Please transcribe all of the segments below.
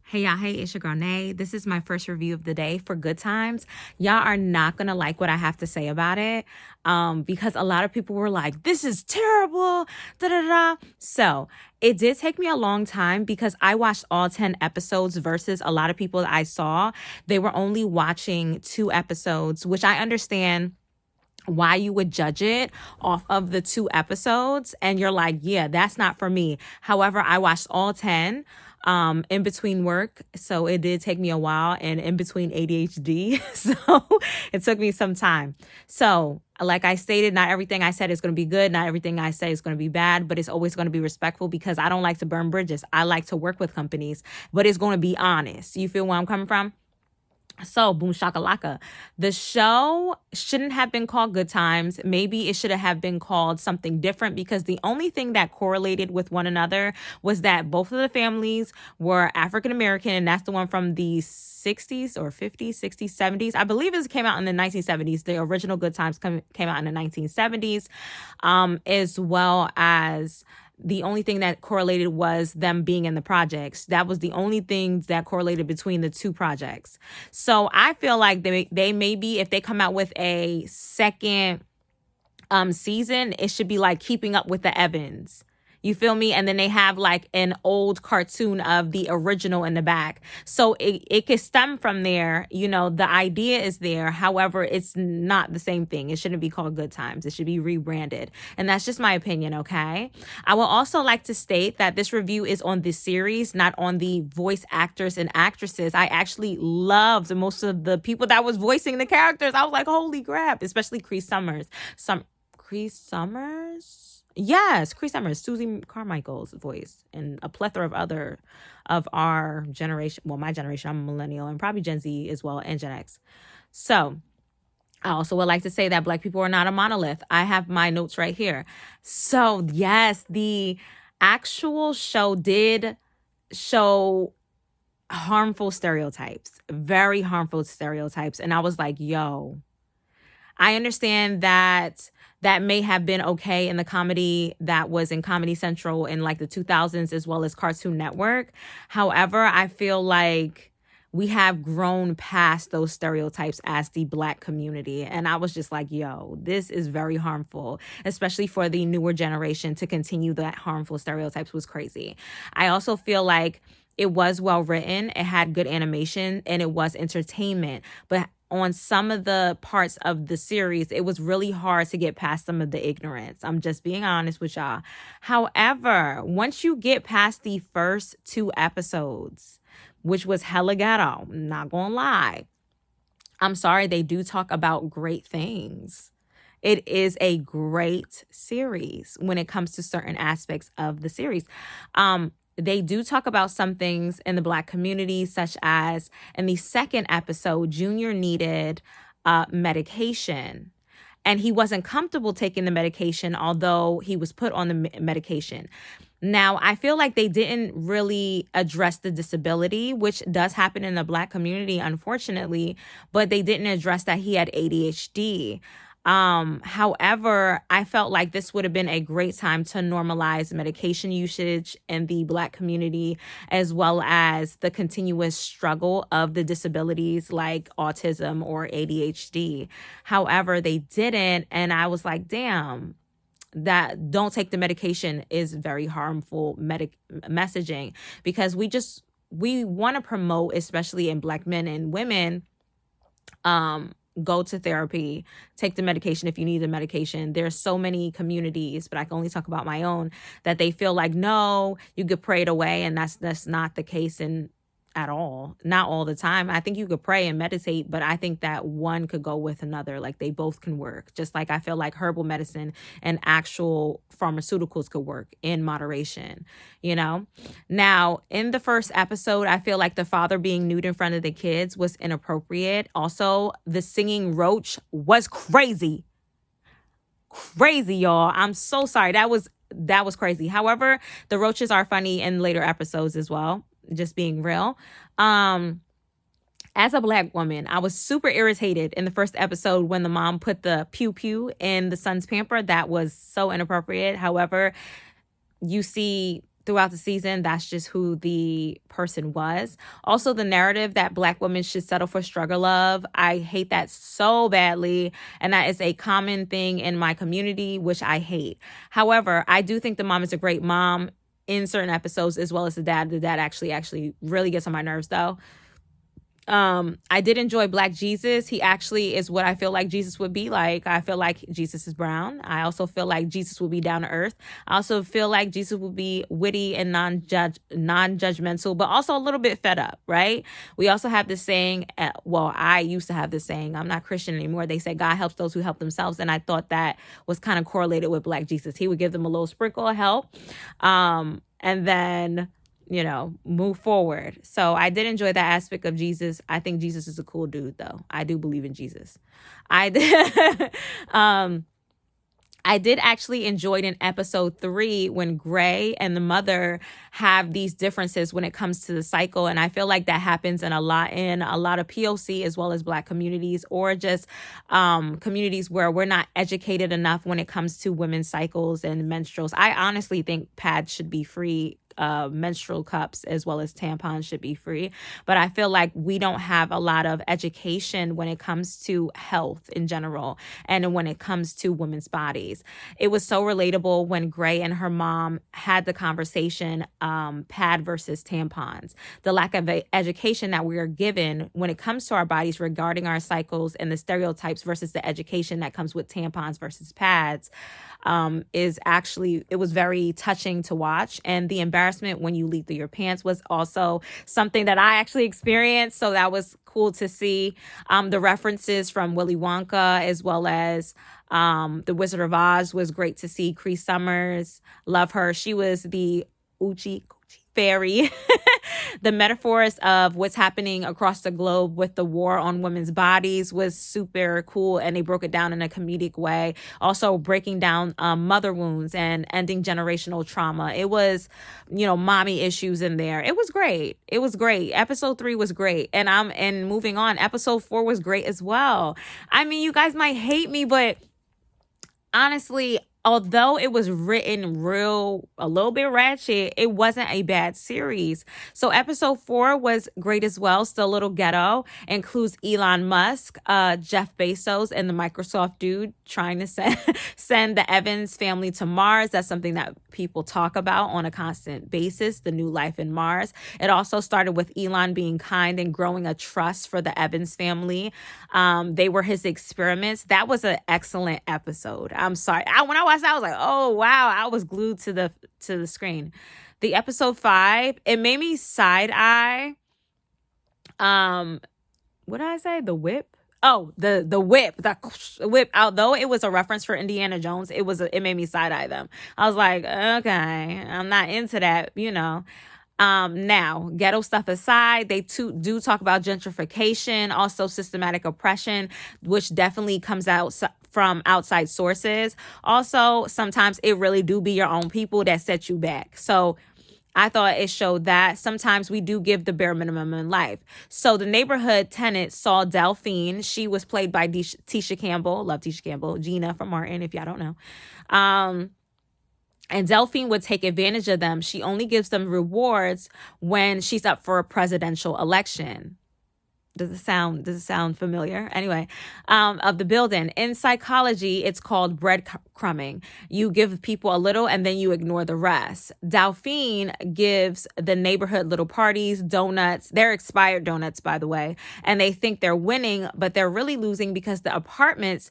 Hey y'all, hey, it's your girl Nay. This is my first review of the day for Good Times. Y'all are not gonna like what I have to say about it, because a lot of people were like, "This is terrible." Da da da. So it did take me a long time because I watched all 10 episodes versus a lot of people that I saw they were only watching 2 episodes, which I understand why you would judge it off of the 2 episodes and you're like, yeah, that's not for me. However, I watched all 10 in between work, so it did take me a while, and in between ADHD, so it took me some time. So like I stated, not everything I said is going to be good, not everything I say is going to be bad, but it's always going to be respectful because I don't like to burn bridges. I like to work with companies, but it's going to be honest. You feel where I'm coming from? So, boom shakalaka. The show shouldn't have been called Good Times. Maybe it should have been called something different because the only thing that correlated with one another was that both of the families were African American, and that's the one from the 60s or 50s, 60s, 70s. I believe it came out in the 1970s. The original Good Times came out in the 1970s, as well as the only thing that correlated was them being in the projects. That was the only thing that correlated between the two projects. So I feel like they maybe, if they come out with a second season, it should be like Keeping Up with the Evans. You feel me? And then they have like an old cartoon of the original in the back. So it could stem from there. You know, the idea is there. However, it's not the same thing. It shouldn't be called Good Times. It should be rebranded. And that's just my opinion, okay? I will also like to state that this review is on the series, not on the voice actors and actresses. I actually loved most of the people that was voicing the characters. I was like, holy crap, especially Cree Summers. Cree Summers? Yes, Cree Summers, Susie Carmichael's voice, and a plethora of other of our generation. Well, my generation, I'm a millennial, and probably Gen Z as well, and Gen X. So I also would like to say that Black people are not a monolith. I have my notes right here. So yes, the actual show did show harmful stereotypes, very harmful stereotypes. And I was like, yo, I understand that may have been okay in the comedy that was in Comedy Central in like the 2000s as well as Cartoon Network. However, I feel like we have grown past those stereotypes as the Black community. And I was just like, yo, this is very harmful, especially for the newer generation to continue that harmful stereotypes was crazy. I also feel like it was well written, it had good animation, and it was entertainment. But on some of the parts of the series, it was really hard to get past some of the ignorance. I'm just being honest with y'all. However, once you get past the first 2 episodes, which was hella ghetto, not gonna lie, I'm sorry, they do talk about great things. It is a great series when it comes to certain aspects of the series. They do talk about some things in the Black community, such as in the second episode, Junior needed medication. And he wasn't comfortable taking the medication, although he was put on the medication. Now, I feel like they didn't really address the disability, which does happen in the Black community, unfortunately, but they didn't address that he had ADHD. However, I felt like this would have been a great time to normalize medication usage in the Black community, as well as the continuous struggle of the disabilities like autism or ADHD. However, they didn't. And I was like, damn, that don't take the medication is very harmful messaging, because we want to promote, especially in Black men and women, go to therapy, take the medication if you need the medication. There's so many communities, but I can only talk about my own, that they feel like, no, you could pray it away. And that's not the case at all. Not all the time. I think you could pray and meditate, but I think that one could go with another. Like they both can work. Just like I feel like herbal medicine and actual pharmaceuticals could work in moderation, you know? Now, in the first episode, I feel like the father being nude in front of the kids was inappropriate. Also, the singing roach was crazy. Crazy, y'all. I'm so sorry. That was crazy. However, the roaches are funny in later episodes as well. Just being real. As a Black woman, I was super irritated in the first episode when the mom put the pew pew in the son's pamper. That was so inappropriate. However, you see throughout the season, that's just who the person was. Also, the narrative that Black women should settle for struggle love, I hate that so badly. And that is a common thing in my community, which I hate. However, I do think the mom is a great mom in certain episodes, as well as the dad. The dad actually really gets on my nerves, though. I did enjoy Black Jesus. He actually is what I feel like Jesus would be like. I feel like Jesus is brown. I also feel like Jesus will be down to earth. I also feel like Jesus will be witty and non-judgmental, but also a little bit fed up, right? We also have this saying, well, I used to have this saying, I'm not Christian anymore. They say God helps those who help themselves. And I thought that was kind of correlated with Black Jesus. He would give them a little sprinkle of help. And then move forward. So I did enjoy that aspect of Jesus. I think Jesus is a cool dude, though. I do believe in Jesus. I did. I did actually enjoy it in episode 3 when Gray and the mother have these differences when it comes to the cycle. And I feel like that happens in a lot of POC as well as Black communities, or just communities where we're not educated enough when it comes to women's cycles and menstruals. I honestly think pads should be free. Menstrual cups as well as tampons should be free. But I feel like we don't have a lot of education when it comes to health in general and when it comes to women's bodies. It was so relatable when Gray and her mom had the conversation, pad versus tampons. The lack of education that we are given when it comes to our bodies regarding our cycles and the stereotypes versus the education that comes with tampons versus pads it was very touching to watch. And the embarrassment when you leak through your pants was also something that I actually experienced. So that was cool to see. The references from Willy Wonka as well as The Wizard of Oz was great to see. Cree Summers, love her. She was the Uchi fairy. The metaphors of what's happening across the globe with the war on women's bodies was super cool, and they broke it down in a comedic way. Also breaking down mother wounds and ending generational trauma. It was, mommy issues in there. It was great. It was great. Episode 3 was great. And moving on, episode 4 was great as well. I mean, you guys might hate me, but honestly, although it was written a little bit ratchet, it wasn't a bad series. So episode 4 was great as well. Still a little ghetto. Includes Elon Musk, Jeff Bezos, and the Microsoft dude trying to send the Evans family to Mars. That's something that people talk about on a constant basis, the new life in Mars. It also started with Elon being kind and growing a trust for the Evans family. They were his experiments. That was an excellent episode. I'm sorry. When I watched that, I was like, oh, wow. I was glued to the screen. The episode 5, it made me side eye. What did I say? The whip? Oh, the whip, the whip. Although it was a reference for Indiana Jones, it made me side eye them. I was like, okay, I'm not into that, Now, ghetto stuff aside, they do talk about gentrification, also systematic oppression, which definitely comes out from outside sources. Also, sometimes it really do be your own people that set you back. So I thought it showed that sometimes we do give the bare minimum in life. So the neighborhood tenant saw Delphine. She was played by Tisha Campbell. Love Tisha Campbell. Gina from Martin, if y'all don't know. And Delphine would take advantage of them. She only gives them rewards when she's up for a presidential election. Does it sound familiar? Anyway, of the building. In psychology, it's called breadcrumbing. You give people a little and then you ignore the rest. Delphine gives the neighborhood little parties, donuts. They're expired donuts, by the way. And they think they're winning, but they're really losing because the apartments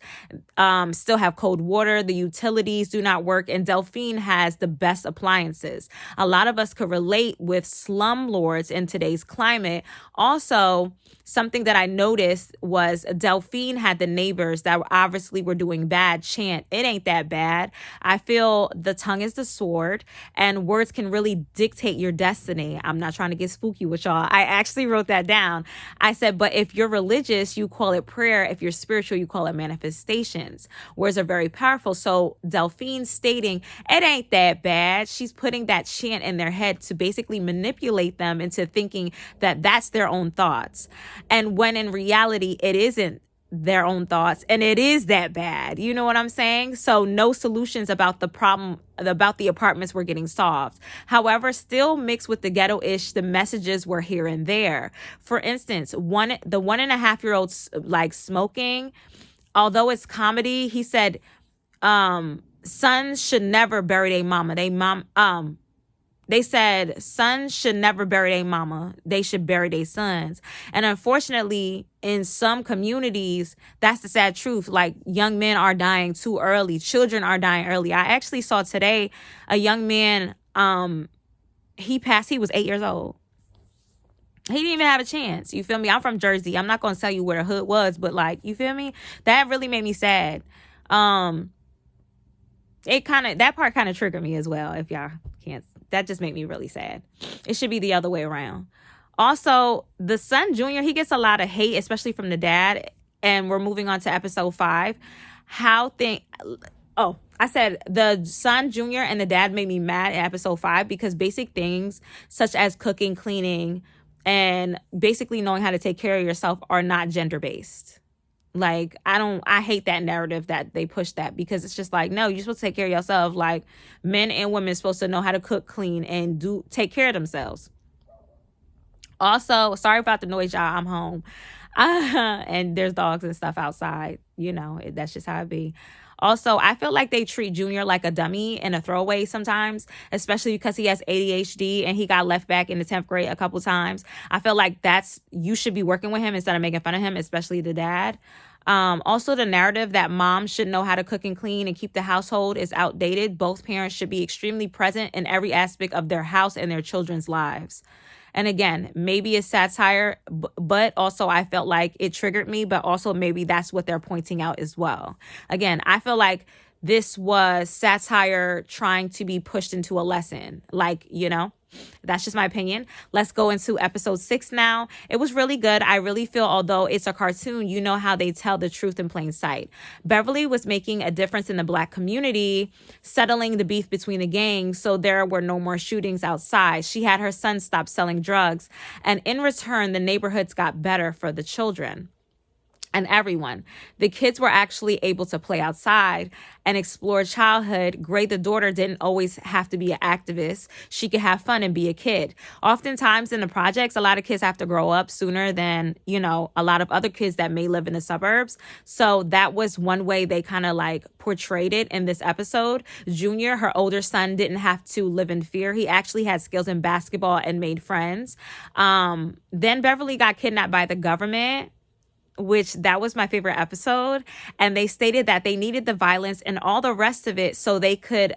still have cold water. The utilities do not work. And Delphine has the best appliances. A lot of us could relate with slumlords in today's climate. Also, something that I noticed was Delphine had the neighbors that obviously were doing bad chant, "It ain't that bad." I feel the tongue is the sword and words can really dictate your destiny. I'm not trying to get spooky with y'all. I actually wrote that down. I said, but if you're religious, you call it prayer. If you're spiritual, you call it manifestations. Words are very powerful. So Delphine stating, "It ain't that bad." She's putting that chant in their head to basically manipulate them into thinking that that's their own thoughts. And when in reality, it isn't their own thoughts, and it is that bad. You know what I'm saying? So no solutions about the problem, about the apartments were getting solved. However, still mixed with the ghetto-ish, the messages were here and there. For instance, the 1.5-year-old like smoking, although it's comedy, he said, sons should never bury their mama. They said sons should never bury their mama. They should bury their sons. And unfortunately, in some communities, that's the sad truth. Like, young men are dying too early. Children are dying early. I actually saw today a young man, he passed, he was 8 years old. He didn't even have a chance. You feel me? I'm from Jersey. I'm not going to tell you where the hood was, but like, you feel me? That really made me sad. That part kind of triggered me as well. If y'all can't, that just made me really sad. It should be the other way around. Also, the son, Junior, he gets a lot of hate, especially from the dad. And we're moving on to episode 5. I said the son, Junior, and the dad made me mad in episode 5 because basic things such as cooking, cleaning, and basically knowing how to take care of yourself are not gender-based. Like, I hate that narrative that they push that, because it's just like, no, you're supposed to take care of yourself. Like, men and women are supposed to know how to cook, clean, and take care of themselves. Also, sorry about the noise, y'all. I'm home. And there's dogs and stuff outside. You know, that's just how it be. Also, I feel like they treat Junior like a dummy and a throwaway sometimes, especially because he has ADHD and he got left back in the 10th grade a couple times. I feel like you should be working with him instead of making fun of him, especially the dad. Also, the narrative that moms should know how to cook and clean and keep the household is outdated. Both parents should be extremely present in every aspect of their house and their children's lives. And again, maybe it's satire, but also I felt like it triggered me, but also maybe that's what they're pointing out as well. Again, I feel like this was satire trying to be pushed into a lesson. Like, you know, that's just my opinion. Let's go into episode 6 now. It was really good. I really feel, although it's a cartoon, you know how they tell the truth in plain sight. Beverly was making a difference in the Black community, settling the beef between the gangs so there were no more shootings outside. She had her son stop selling drugs, and in return, the neighborhoods got better for the children and everyone. The kids were actually able to play outside and explore childhood. Great, the daughter didn't always have to be an activist. She could have fun and be a kid. Oftentimes in the projects, a lot of kids have to grow up sooner than, you know, a lot of other kids that may live in the suburbs. So that was one way they kind of like portrayed it in this episode. Junior, her older son, didn't have to live in fear. He actually had skills in basketball and made friends. Then Beverly got kidnapped by the government, which that was my favorite episode. And they stated that they needed the violence and all the rest of it so they could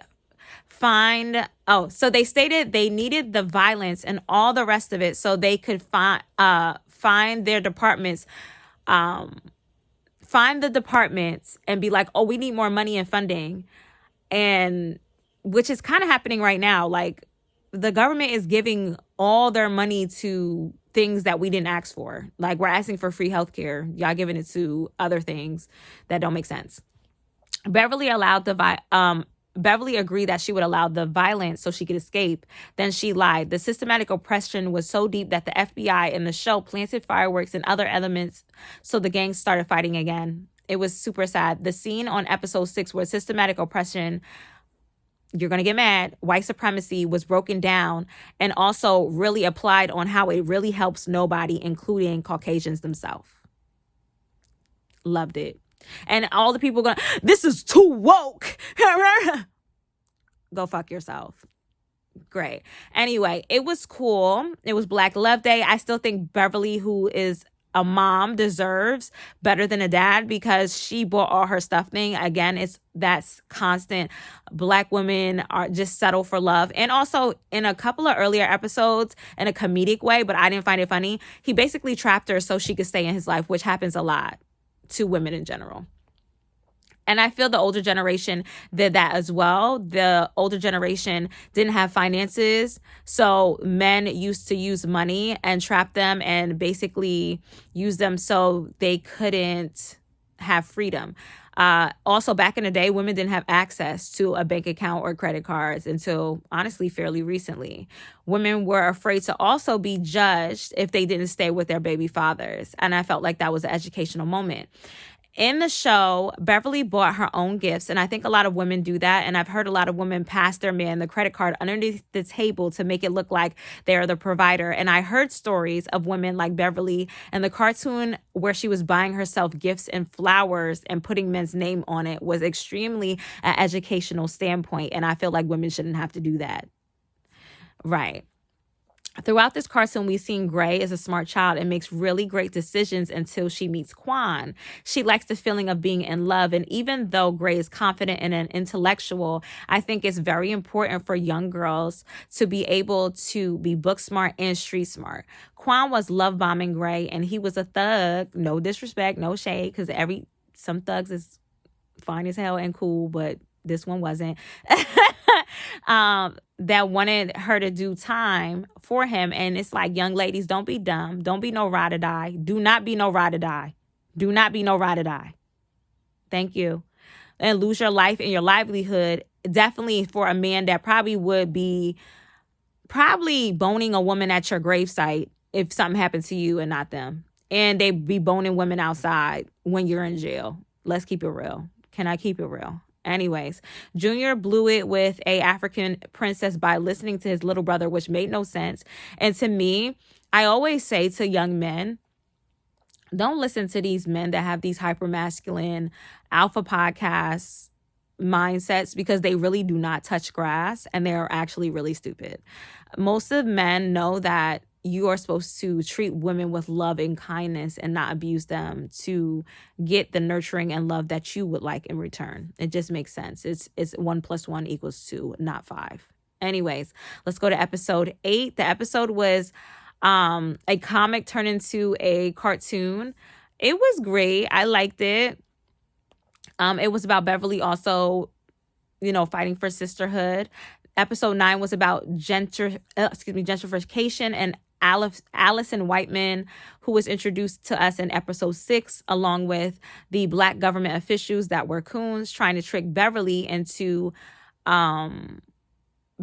find, so they stated they needed the violence and all the rest of it so they could find their departments, find the departments and be like, oh, we need more money and funding. And which is kind of happening right now. Like, the government is giving all their money to things that we didn't ask for. Like, we're asking for free healthcare. Y'all giving it to other things that don't make sense. Beverly agreed that she would allow the violence so she could escape. Then she lied. The systematic oppression was so deep that the FBI in the show planted fireworks and other elements, so the gangs started fighting again. It was super sad. The scene on episode 6 where systematic oppression, you're going to get mad, white supremacy was broken down and also really applied on how it really helps nobody, including Caucasians themselves. Loved it. And all the people going, this is too woke. Go fuck yourself. Great. Anyway, it was cool. It was Black Love Day. I still think Beverly, who is a mom, deserves better than a dad because she bought all her stuff thing. Again, that's constant. Black women are just settle for love. And also in a couple of earlier episodes, in a comedic way, but I didn't find it funny, he basically trapped her so she could stay in his life, which happens a lot to women in general. And I feel the older generation did that as well. The older generation didn't have finances. So men used to use money and trap them and basically use them so they couldn't have freedom. Also, back in the day, women didn't have access to a bank account or credit cards until, honestly, fairly recently. Women were afraid to also be judged if they didn't stay with their baby fathers. And I felt like that was an educational moment. In the show, Beverly bought her own gifts, and I think a lot of women do that. And I've heard a lot of women pass their man the credit card underneath the table to make it look like they're the provider. And I heard stories of women like Beverly and the cartoon where she was buying herself gifts and flowers and putting men's name on it was extremely an educational standpoint. And I feel like women shouldn't have to do that. Right. Throughout this cartoon, we've seen Gray is a smart child and makes really great decisions until she meets Quan. She likes the feeling of being in love. And even though Gray is confident and an intellectual, I think it's very important for young girls to be able to be book smart and street smart. Quan was love bombing Gray, and he was a thug. No disrespect, no shade, because some thugs is fine as hell and cool, but this one wasn't. That wanted her to do time for him. And it's like, young ladies, don't be dumb. Don't be no ride or die. Do not be no ride or die. Do not be no ride or die. Thank you. And lose your life and your livelihood. Definitely for a man that probably would be boning a woman at your gravesite if something happened to you and not them. And they be boning women outside when you're in jail. Let's keep it real. Can I keep it real? Anyways, Junior blew it with a African princess by listening to his little brother, which made no sense. And to me, I always say to young men, don't listen to these men that have these hypermasculine alpha podcasts mindsets, because they really do not touch grass and they are actually really stupid. Most of men know that you are supposed to treat women with love and kindness and not abuse them to get the nurturing and love that you would like in return. It just makes sense. It's 1 + 1 = 2, not 5. Anyways, let's go to episode 8. The episode was a comic turned into a cartoon. It was great. I liked it. It was about Beverly also, fighting for sisterhood. Episode 9 was about gentrification and Allison Whiteman, who was introduced to us in episode 6, along with the Black government officials that were coons trying to trick Beverly into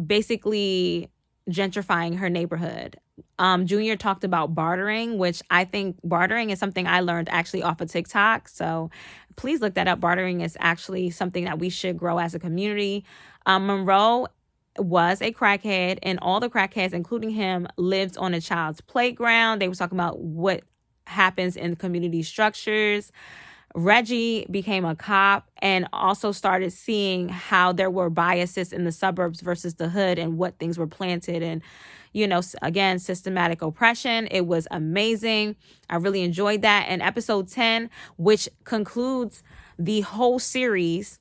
basically gentrifying her neighborhood. Junior talked about bartering, which I think bartering is something I learned actually off of TikTok. So please look that up. Bartering is actually something that we should grow as a community. Monroe was a crackhead, and all the crackheads, including him, lived on a child's playground. They were talking about what happens in community structures. Reggie became a cop and also started seeing how there were biases in the suburbs versus the hood and what things were planted and, again, systematic oppression. It was amazing. I really enjoyed that. And episode 10, which concludes the whole series,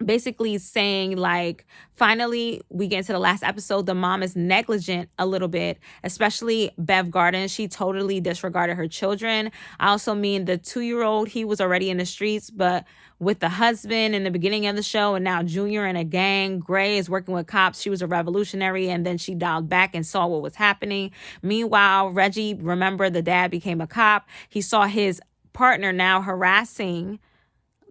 basically saying, like, finally we get into the last episode. The mom is negligent a little bit, especially Bev Garden. She totally disregarded her children. I also mean the 2-year-old, he was already in the streets, but with the husband in the beginning of the show, and now Junior in a gang. Gray is working with cops. She was a revolutionary, and then she dialed back and saw what was happening. Meanwhile, Reggie, remember, the dad became a cop. He saw his partner now harassing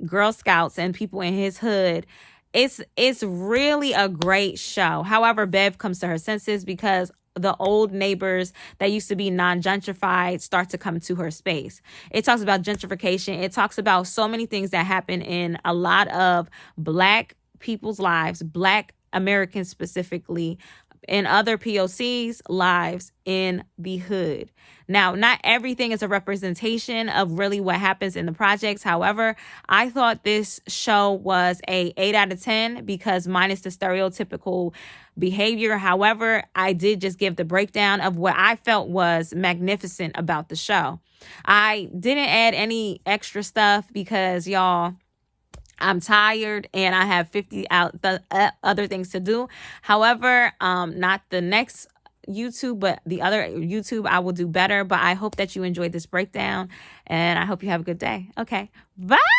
Girl Scouts and people in his hood. It's really a great show. However, Bev comes to her senses because the old neighbors that used to be non-gentrified start to come to her space. It talks about gentrification. It talks about so many things that happen in a lot of Black people's lives, Black Americans specifically, and other POCs' lives in the hood. Now, not everything is a representation of really what happens in the projects. However, I thought this show was a 8 out of 10 because minus the stereotypical behavior. However, I did just give the breakdown of what I felt was magnificent about the show. I didn't add any extra stuff because, y'all, I'm tired and I have 50 other things to do. However, not the next YouTube, but the other YouTube, I will do better. But I hope that you enjoyed this breakdown and I hope you have a good day. Okay, bye.